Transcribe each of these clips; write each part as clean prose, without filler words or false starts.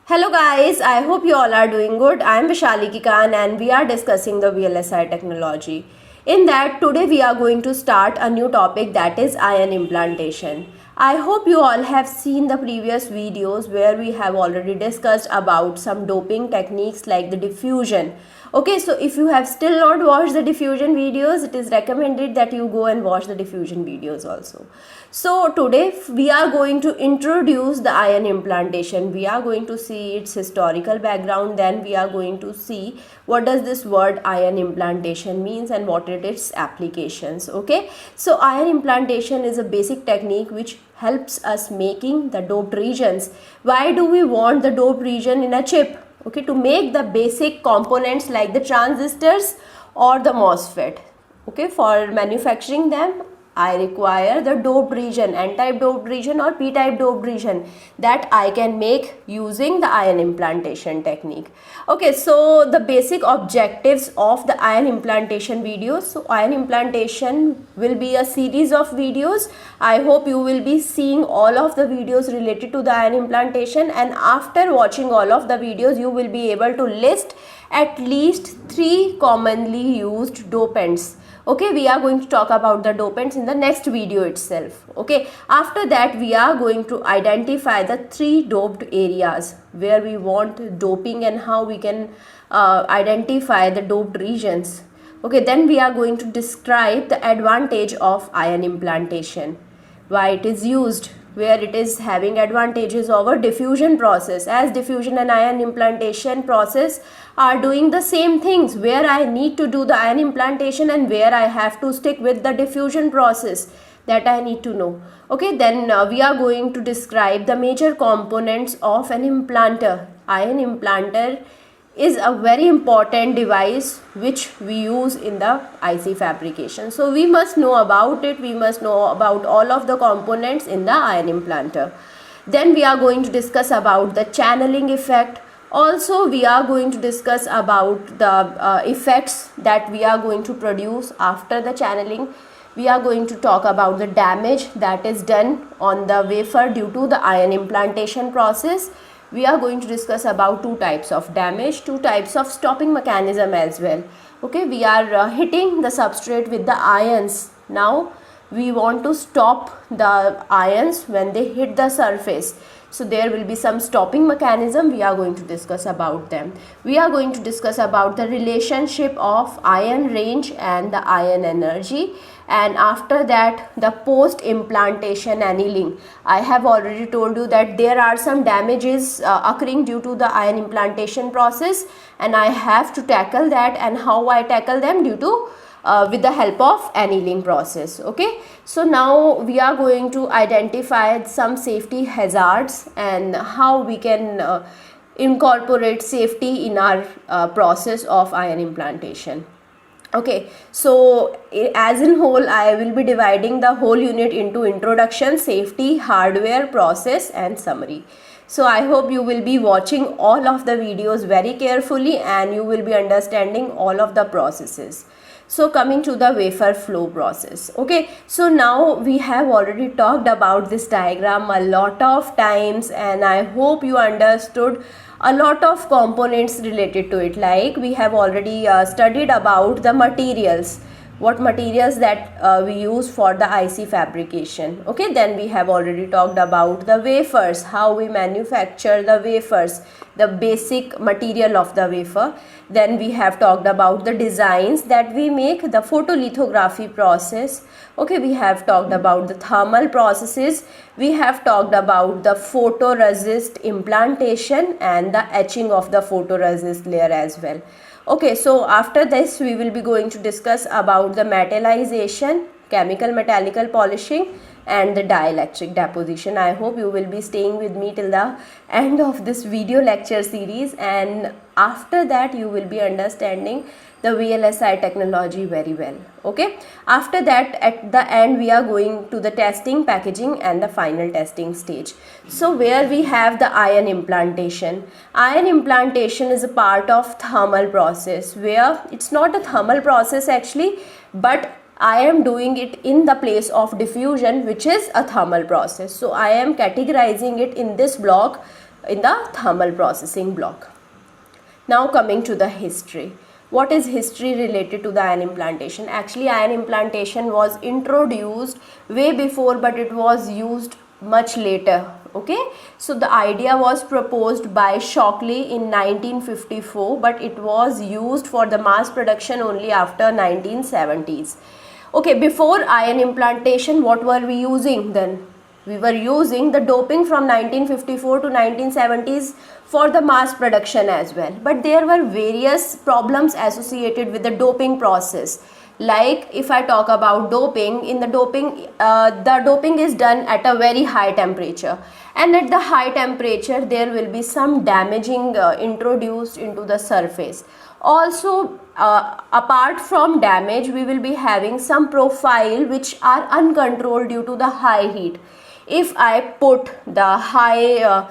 Hello guys, I hope you all are doing good. I am Vaishali Kikan and we are discussing the VLSI technology. In that, today we are going to start a new topic, that is ion implantation. I hope you all have seen the previous videos where we have already discussed about some doping techniques like the diffusion. Okay, so if you have still not watched the diffusion videos, it is recommended that you go and watch the diffusion videos also. So today we are going to introduce the ion implantation. We are going to see its historical background, then we are going to see what does this word ion implantation means and what are its applications. Okay, so ion implantation is a basic technique which helps us making the doped regions. Why do we want the doped region in a chip? Okay, to make the basic components like the transistors or the MOSFET. Okay, for manufacturing them I require the doped region, N-type doped region or P-type doped region, that I can make using the ion implantation technique. Okay, so the basic objectives of the ion implantation videos. So ion implantation will be a series of videos. I hope you will be seeing all of the videos related to the ion implantation, and after watching all of the videos you will be able to list at least 3 commonly used dopants. Okay, we are going to talk about the dopants in the next video itself. Okay, after that we are going to identify the 3 doped areas where we want doping and how we can identify the doped regions. Okay, then we are going to describe the advantage of ion implantation, why it is used, where it is having advantages over diffusion process, as diffusion and ion implantation process are doing the same things, where I need to do the ion implantation and where I have to stick with the diffusion process, that I need to know. Okay, then we are going to describe the major components of an implanter. Ion implanter is a very important device which we use in the IC fabrication. So we must know about it, we must know about all of the components in the ion implanter. Then we are going to discuss about the channeling effect. Also we are going to discuss about the effects that we are going to produce after the channeling. We are going to talk about the damage that is done on the wafer due to the ion implantation process. We are going to discuss about 2 types of damage, 2 types of stopping mechanism as well. Okay, we are hitting the substrate with the ions. Now we want to stop the ions when they hit the surface. So there will be some stopping mechanism. We are going to discuss about them. We are going to discuss about the relationship of ion range and the ion energy. And after that, the post implantation annealing. I have already told you that there are some damages occurring due to the ion implantation process, and I have to tackle that, and how I tackle them due to with the help of annealing process. Okay, so now we are going to identify some safety hazards and how we can incorporate safety in our process of ion implantation. Okay, so as in whole I will be dividing the whole unit into introduction, safety, hardware, process and summary. So I hope you will be watching all of the videos very carefully and you will be understanding all of the processes. So coming to the wafer flow process. Okay, so now we have already talked about this diagram a lot of times and I hope you understood a lot of components related to it. Like we have already studied about the materials, what materials that we use for the IC fabrication. Okay, then we have already talked about the wafers, how we manufacture the wafers, the basic material of the wafer. Then we have talked about the designs that we make, the photolithography process. Okay, we have talked about the thermal processes. We have talked about the photoresist implantation and the etching of the photoresist layer as well. Okay, so after this we will be going to discuss about the metallization, chemical metallical polishing and the dielectric deposition. I hope you will be staying with me till the end of this video lecture series, and after that you will be understanding the VLSI technology very well. Okay, after that at the end we are going to the testing, packaging and the final testing stage. So where we have the ion implantation. Ion implantation is a part of thermal process, where it's not a thermal process actually, but I am doing it in the place of diffusion, which is a thermal process. So I am categorizing it in this block in the thermal processing block. Now coming to the history. What is history related to the ion implantation? Actually, ion implantation was introduced way before, but it was used much later. Okay, so the idea was proposed by Shockley in 1954, but it was used for the mass production only after 1970s. Okay, before ion implantation, what were we using then? We were using the doping from 1954 to 1970s for the mass production as well. But there were various problems associated with the doping process. Like if I talk about doping, in the doping is done at a very high temperature. And at the high temperature, there will be some damaging introduced into the surface. Also, apart from damage, we will be having some profile which are uncontrolled due to the high heat. If I put the high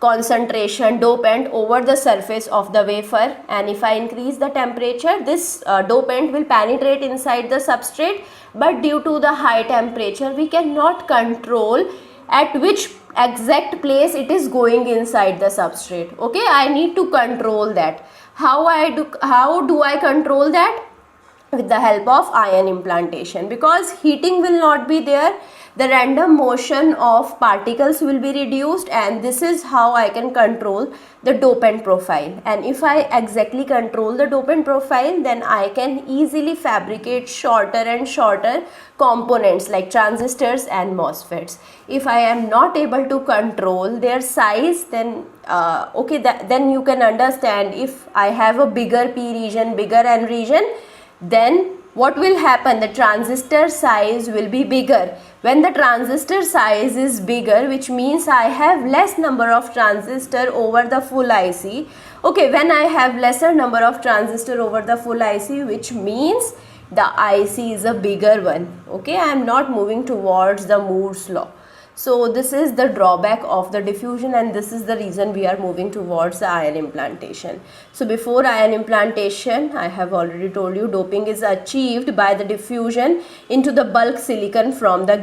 concentration dopant over the surface of the wafer, and if I increase the temperature, this dopant will penetrate inside the substrate, but due to the high temperature, we cannot control at which exact place it is going inside the substrate. Okay, I need to control that. How do I control that? With the help of ion implantation, because heating will not be there, the random motion of particles will be reduced, and this is how I can control the dopant profile. And if I exactly control the dopant profile, then I can easily fabricate shorter and shorter components like transistors and MOSFETs. If I am not able to control their size, then then you can understand, if I have a bigger P region, bigger N region, then what will happen? The transistor size will be bigger. When the transistor size is bigger, which means I have less number of transistor over the full IC. Okay, when I have lesser number of transistor over the full IC, which means the IC is a bigger one. Okay, I am not moving towards the Moore's law. So this is the drawback of the diffusion, and this is the reason we are moving towards the ion implantation. So before ion implantation, I have already told you, doping is achieved by the diffusion into the bulk silicon from the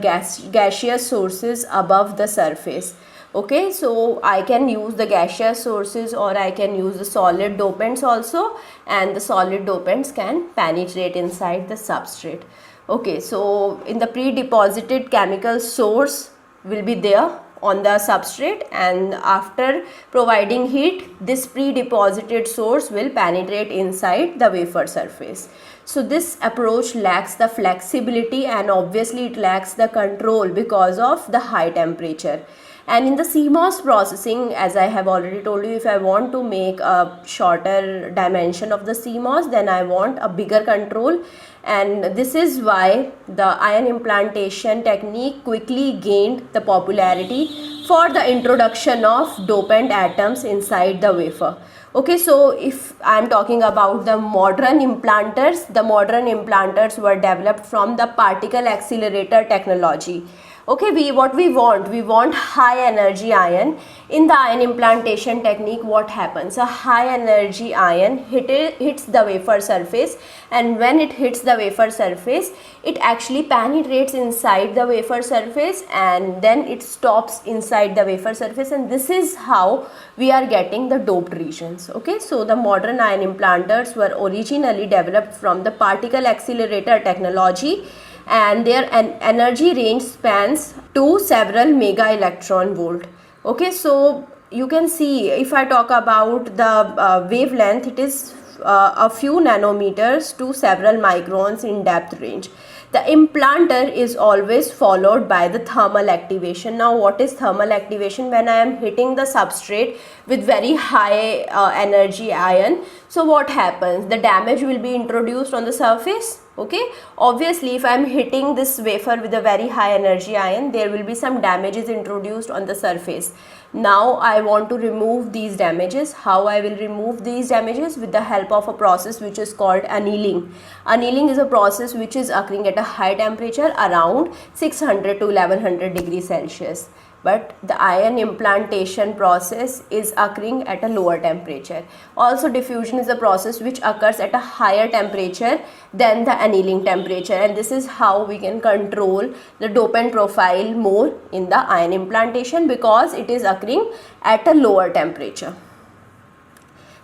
gaseous sources above the surface. Okay, so I can use the gaseous sources, or I can use the solid dopants also, and the solid dopants can penetrate inside the substrate. Okay, so in the pre-deposited chemical source will be there on the substrate, and after providing heat, this pre-deposited source will penetrate inside the wafer surface. So this approach lacks the flexibility, and obviously it lacks the control because of the high temperature. And in the CMOS processing, as I have already told you, if I want to make a shorter dimension of the CMOS, then I want a bigger control. And this is why the ion implantation technique quickly gained the popularity for the introduction of dopant atoms inside the wafer. Okay, so if I am talking about the modern implanters, the modern implanters were developed from the particle accelerator technology. Okay, what we want high energy ion. In the ion implantation technique, what happens? A high energy ion hits the wafer surface, and when it hits the wafer surface, it actually penetrates inside the wafer surface, and then it stops inside the wafer surface, and this is how we are getting the doped regions. Okay, so the modern ion implanters were originally developed from the particle accelerator technology, and their energy range spans to several mega electron volt. Okay, so you can see, if I talk about the wavelength, it is a few nanometers to several microns in depth range. The implanter is always followed by the thermal activation. Now what is thermal activation? When I am hitting the substrate with very high energy ion, so what happens? The damage will be introduced on the surface. Okay, obviously if I am hitting this wafer with a very high energy ion, there will be some damages introduced on the surface. Now I want to remove these damages. How I will remove these damages? With the help of a process which is called annealing. Annealing is a process which is occurring at a high temperature around 600 to 1100 degrees Celsius. but the ion implantation process is occurring at a lower temperature. Also, diffusion is a process which occurs at a higher temperature than the annealing temperature, and this is how we can control the dopant profile more in the ion implantation, because it is occurring at a lower temperature.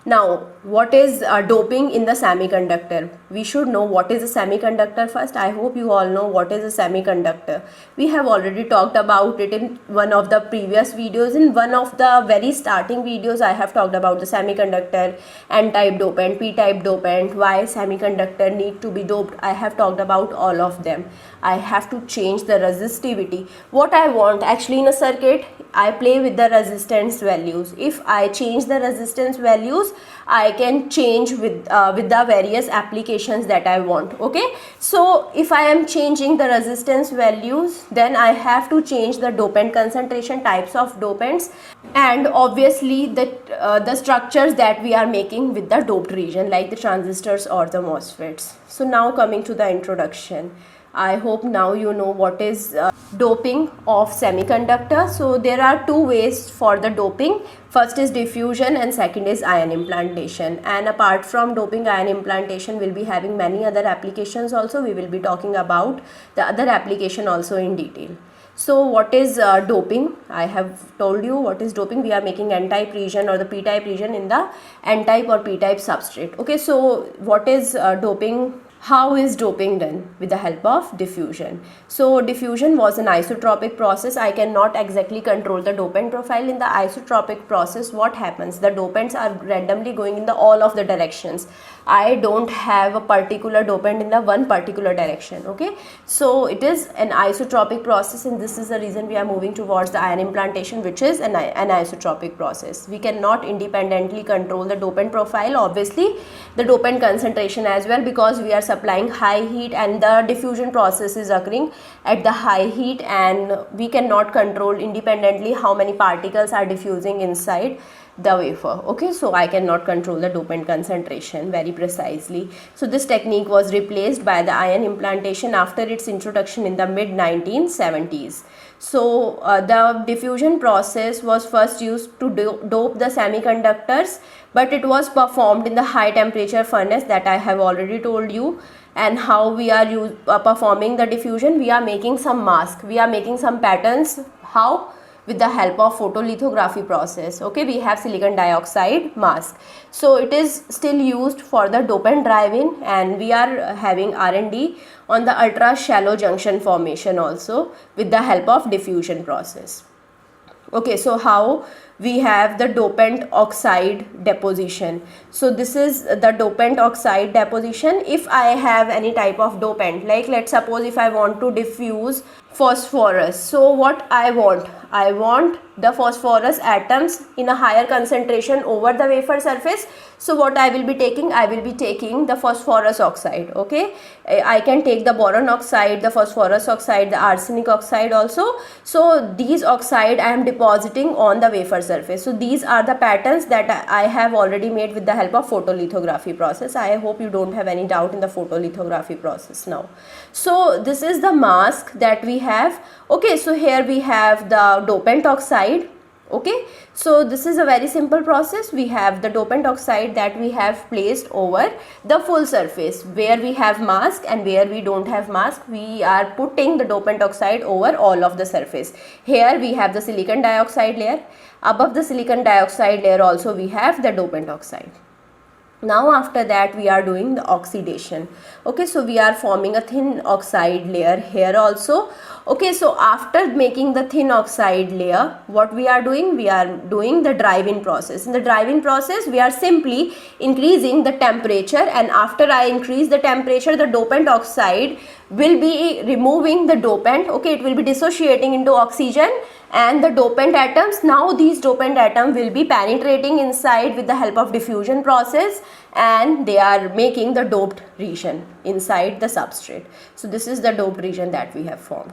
Now, what is doping in the semiconductor? We should know what is a semiconductor first. I hope you all know what is a semiconductor. We have already talked about it in one of the previous videos. In one of the very starting videos, I have talked about the semiconductor, N-type dopant, P-type dopant, why semiconductor need to be doped. I have talked about all of them. I have to change the resistivity. What I want actually in a circuit, I play with the resistance values. If I change the resistance values, I can change with the various applications that I want. Okay, so if I am changing the resistance values, then I have to change the dopant concentration, types of dopants, and obviously the structures that we are making with the doped region, like the transistors or the MOSFETs. So now coming to the introduction, I hope now you know what is doping of semiconductor. So there are two ways for the doping. First is diffusion and second is ion implantation. And apart from doping, ion implantation will be having many other applications also. We will be talking about the other application also in detail. So what is doping? I have told you what is doping. We are making N-type region or the P-type region in the N-type or P-type substrate. Okay, so what is doping? How is doping done? With the help of diffusion. So diffusion was an isotropic process. I cannot exactly control the dopant profile. In the isotropic process, what happens? The dopants are randomly going in the all of the directions. I don't have a particular dopant in the one particular direction. Okay, so it is an isotropic process, and this is the reason we are moving towards the ion implantation, which is an isotropic process. We cannot independently control the dopant profile, obviously the dopant concentration as well, because we are supplying high heat and the diffusion process is occurring at the high heat, and we cannot control independently how many particles are diffusing inside the wafer. Okay, so I cannot control the dopant concentration very precisely. So this technique was replaced by the ion implantation after its introduction in the mid 1970s. So the diffusion process was first used to dope the semiconductors, but it was performed in the high temperature furnace that I have already told you. And how we are performing the diffusion? We are making some mask, we are making some patterns. How? With the help of photolithography process. Okay, we have silicon dioxide mask. So it is still used for the dopant driving, and we are having R&D on the ultra shallow junction formation also with the help of diffusion process. Okay, so how we have the dopant oxide deposition. So this is the dopant oxide deposition. If I have any type of dopant, like let's suppose if I want to diffuse phosphorus, so what I want the phosphorus atoms in a higher concentration over the wafer surface. So what I will be taking? I will be taking the phosphorus oxide. Okay, I can take the boron oxide, the phosphorus oxide, the arsenic oxide also. So these oxide I am depositing on the wafer surface. So these are the patterns that I have already made with the help of photolithography process. I hope you don't have any doubt in the photolithography process now. So this is the mask that we have. Okay, so here we have the dopant oxide. Okay, so this is a very simple process. We have the dopant oxide that we have placed over the full surface. Where we have mask and where we don't have mask, we are putting the dopant oxide over all of the surface. Here we have the silicon dioxide layer. Above the silicon dioxide layer also we have the dopant oxide. Now after that we are doing the oxidation. Okay, so we are forming a thin oxide layer here also. Okay, so after making the thin oxide layer, what we are doing? We are doing the drive-in process. In the drive-in process, we are simply increasing the temperature, and after I increase the temperature, the dopant oxide will be removing the dopant. Okay, it will be dissociating into oxygen and the dopant atoms. Now these dopant atoms will be penetrating inside with the help of diffusion process, and they are making the doped region inside the substrate. So this is the doped region that we have formed.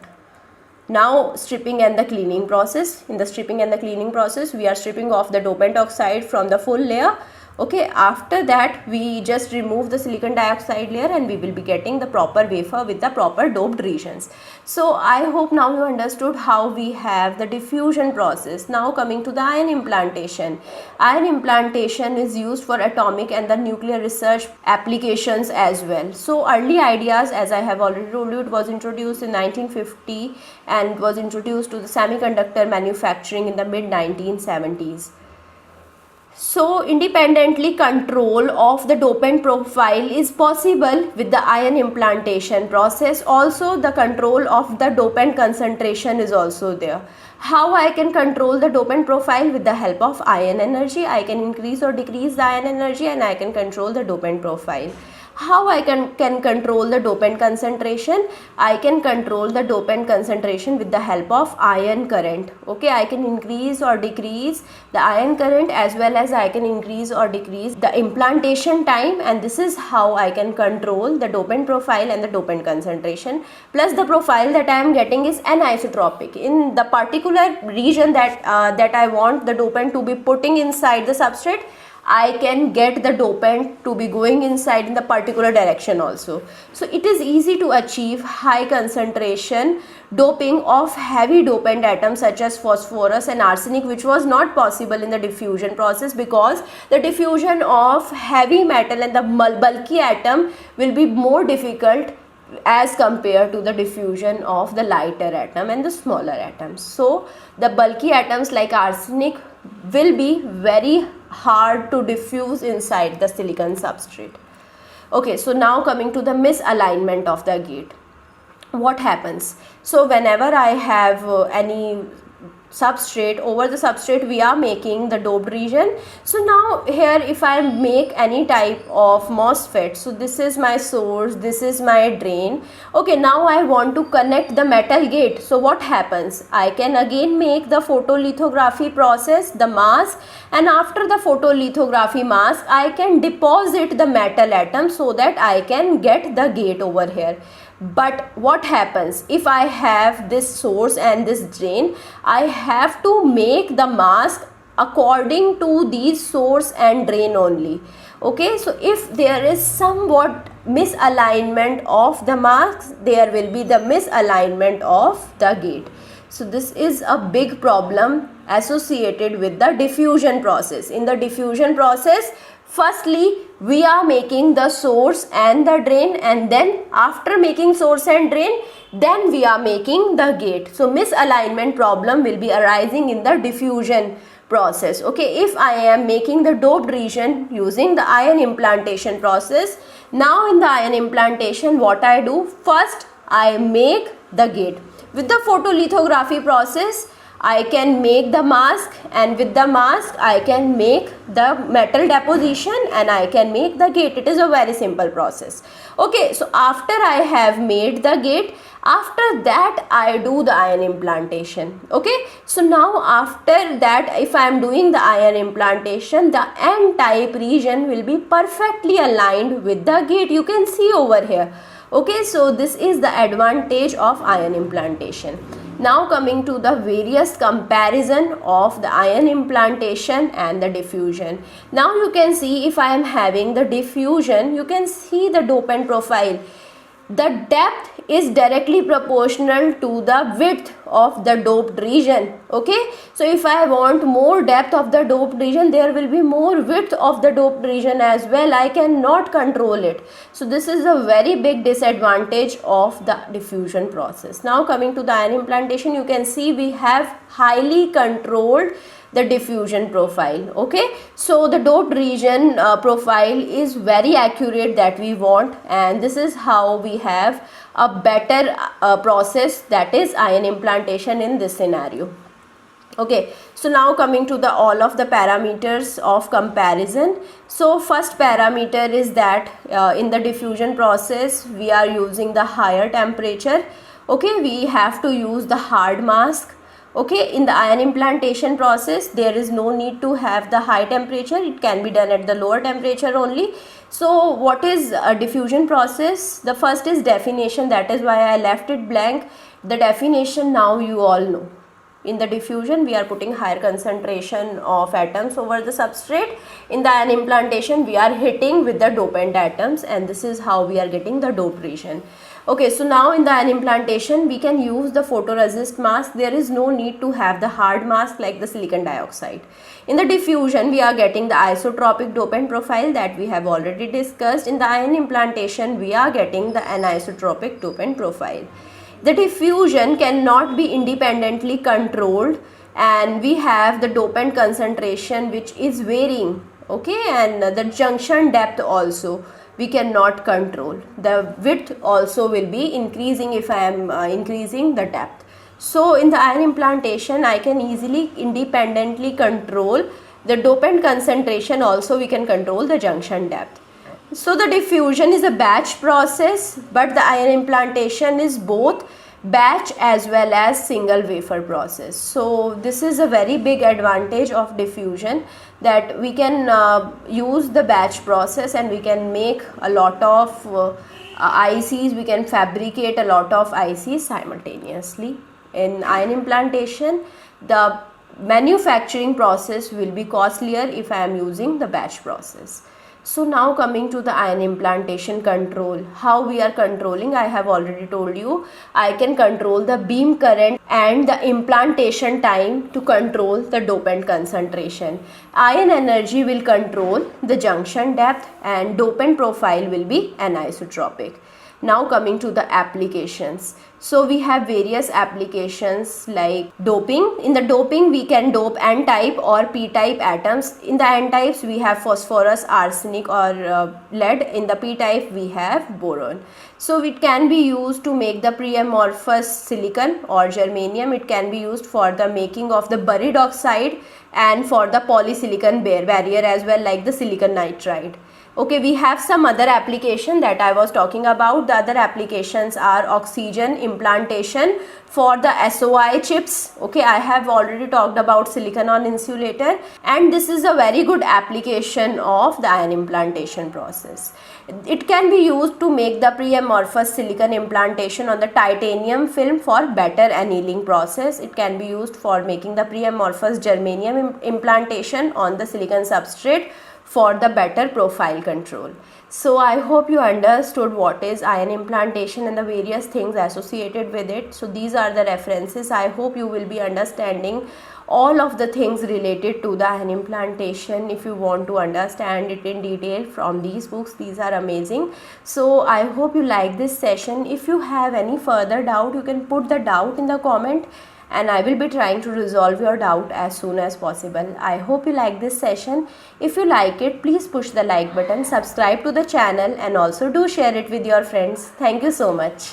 Now stripping and the cleaning process. In the stripping and the cleaning process, we are stripping off the dopant oxide from the full layer. Okay, after that we just remove the silicon dioxide layer and we will be getting the proper wafer with the proper doped regions. So I hope now you understood how we have the diffusion process. Now coming to the ion implantation. Ion implantation is used for atomic and the nuclear research applications as well. So early ideas, as I have already told you, it was introduced in 1950 and was introduced to the semiconductor manufacturing in the mid 1970s. So independently control of the dopant profile is possible with the ion implantation process. Also the control of the dopant concentration is also there. How I can control the dopant profile? With the help of ion energy. I can increase or decrease the ion energy and I can control the dopant profile. How I can control the dopant concentration? I can control the dopant concentration with the help of ion current. Okay, I can increase or decrease the ion current as well as I can increase or decrease the implantation time, and this is how I can control the dopant profile and the dopant concentration. Plus the profile that I am getting is anisotropic. In the particular region that I want the dopant to be putting inside the substrate, I can get the dopant to be going inside in the particular direction also. So it is easy to achieve high concentration doping of heavy dopant atoms such as phosphorus and arsenic, which was not possible in the diffusion process because the diffusion of heavy metal and the bulky atom will be more difficult as compared to the diffusion of the lighter atom and the smaller atoms. So the bulky atoms like arsenic will be very hard to diffuse inside the silicon substrate. Okay, so now coming to the misalignment of the gate. What happens? So whenever I have any substrate, over the substrate we are making the doped region. So now here if I make any type of MOSFET, so this is my source, this is my drain. Okay, now I want to connect the metal gate. So what happens? I can again make the photolithography process, the mask, and after the photolithography mask I can deposit the metal atom so that I can get the gate over here. But what happens if I have this source and this drain? I have to make the mask according to these source and drain only. Okay, so if there is somewhat misalignment of the masks, there will be the misalignment of the gate. So this is a big problem associated with the diffusion process. In the diffusion process, firstly we are making the source and the drain, and then after making source and drain, then we are making the gate. So misalignment problem will be arising in the diffusion process. Okay, if I am making the doped region using the ion implantation process, now in the ion implantation what I do? First I make the gate. With the photolithography process I can make the mask, and with the mask I can make the metal deposition and I can make the gate. It is a very simple process. Okay, so after I have made the gate, after that I do the ion implantation. Okay, so now after that if I am doing the ion implantation, the N-type region will be perfectly aligned with the gate. You can see over here. Okay, so this is the advantage of ion implantation. Now coming to the various comparison of the ion implantation and the diffusion. Now you can see if I am having the diffusion, you can see the dopant profile. The depth is directly proportional to the width of the doped region. Okay, so if I want more depth of the doped region, there will be more width of the doped region as well. I cannot control it. So this is a very big disadvantage of the diffusion process. Now coming to the ion implantation, you can see we have highly controlled the diffusion profile. Okay, so the doped region profile is very accurate that we want, and this is how we have a better process, that is ion implantation in this scenario. Okay, so now coming to the all of the parameters of comparison. So first parameter is that in the diffusion process we are using the higher temperature. Okay, we have to use the hard mask. Okay, in the ion implantation process there is no need to have the high temperature, it can be done at the lower temperature only. So what is a diffusion process? The first is definition, that is why I left it blank. The definition now you all know. In the diffusion, we are putting higher concentration of atoms over the substrate. In the ion implantation, we are hitting with the dopant atoms, and this is how we are getting the doped region. Okay, so now in the ion implantation, we can use the photoresist mask. There is no need to have the hard mask like the silicon dioxide. In the diffusion, we are getting the isotropic dopant profile that we have already discussed. In the ion implantation, we are getting the anisotropic dopant profile. The diffusion cannot be independently controlled, and we have the dopant concentration which is varying, okay, and the junction depth also we cannot control. The width also will be increasing if I am increasing the depth. So in the ion implantation, I can easily independently control the dopant concentration, also we can control the junction depth. So the diffusion is a batch process, but the ion implantation is both batch as well as single wafer process. So this is a very big advantage of diffusion, that we can use the batch process and we can make a lot of ICs, we can fabricate a lot of ICs simultaneously. In ion implantation, the manufacturing process will be costlier if I am using the batch process. So now coming to the ion implantation control, how we are controlling, I have already told you. I can control the beam current and the implantation time to control the dopant concentration. Ion energy will control the junction depth, and dopant profile will be anisotropic. Now coming to the applications. So we have various applications like doping. In the doping, we can dope N-type or P-type atoms. In the N-types, we have phosphorus, arsenic or lead. In the P-type, we have boron. So it can be used to make the pre-amorphous silicon or germanium. It can be used for the making of the buried oxide and for the polysilicon barrier as well, like the silicon nitride. Okay, we have some other application that I was talking about. The other applications are oxygen implantation for the SOI chips. Okay, I have already talked about silicon on insulator, and this is a very good application of the ion implantation process. It can be used to make the pre-amorphous silicon implantation on the titanium film for better annealing process. It can be used for making the pre-amorphous germanium implantation on the silicon substrate for the better profile control. So I hope you understood what is ion implantation and the various things associated with it. So these are the references. I hope you will be understanding all of the things related to the ion implantation. If you want to understand it in detail from these books, these are amazing. So I hope you like this session. If you have any further doubt, you can put the doubt in the comment, and I will be trying to resolve your doubt as soon as possible. I hope you like this session. If you like it, please push the like button, subscribe to the channel, and also do share it with your friends. Thank you so much.